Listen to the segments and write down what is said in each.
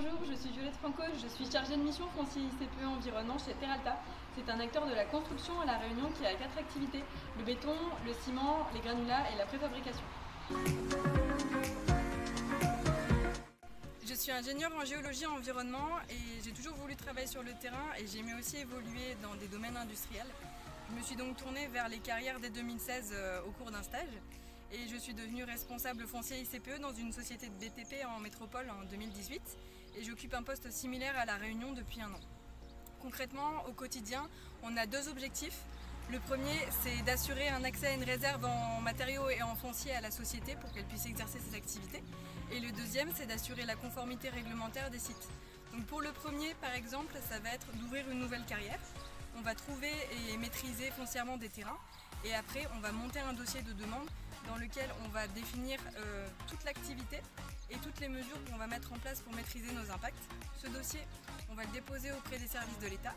Bonjour, je suis Violette Franco, je suis chargée de mission foncier ICPE Environnement chez Terralta. C'est un acteur de la construction à La Réunion qui a 4 activités, le béton, le ciment, les granulats et la préfabrication. Je suis ingénieure en géologie et environnement et j'ai toujours voulu travailler sur le terrain et j'ai aimé aussi évoluer dans des domaines industriels. Je me suis donc tournée vers les carrières dès 2016 au cours d'un stage et je suis devenue responsable foncier ICPE dans une société de BTP en métropole en 2018 et j'occupe un poste similaire à La Réunion depuis 1 an. Concrètement, au quotidien, on a 2 objectifs. Le premier, c'est d'assurer un accès à une réserve en matériaux et en foncier à la société pour qu'elle puisse exercer ses activités. Et le deuxième, c'est d'assurer la conformité réglementaire des sites. Donc pour le premier, par exemple, ça va être d'ouvrir une nouvelle carrière. On va trouver et maîtriser foncièrement des terrains et après, on va monter un dossier de demande dans lequel on va définir toute l'activité et toutes les mesures qu'on va mettre en place pour maîtriser nos impacts. Ce dossier, on va le déposer auprès des services de l'État.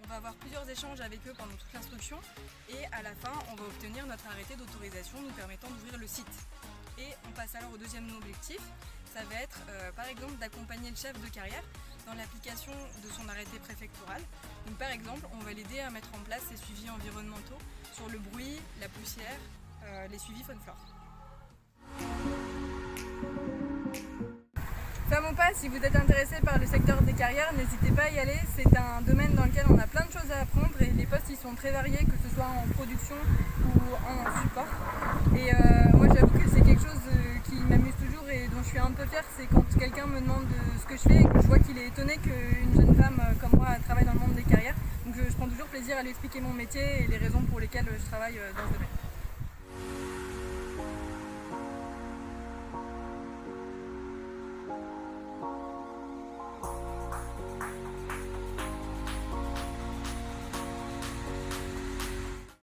On va avoir plusieurs échanges avec eux pendant toute l'instruction et à la fin, on va obtenir notre arrêté d'autorisation nous permettant d'ouvrir le site. Et on passe alors au deuxième objectif, ça va être par exemple d'accompagner le chef de carrière dans l'application de son arrêté préfectoral. Donc par exemple, on va l'aider à mettre en place ses suivis environnementaux sur le bruit, la poussière, les suivis faune-flore. Femme ou pas, si vous êtes intéressé par le secteur des carrières, n'hésitez pas à y aller. C'est un domaine dans lequel on a plein de choses à apprendre et les postes ils sont très variés, que ce soit en production ou en support. Et moi j'avoue que c'est quelque chose qui m'amuse toujours et dont je suis un peu fière, c'est quand quelqu'un me demande ce que je fais et que je vois qu'il est étonné qu'une jeune femme comme moi travaille dans le monde des carrières. Donc je prends toujours plaisir à lui expliquer mon métier et les raisons pour lesquelles je travaille dans ce domaine.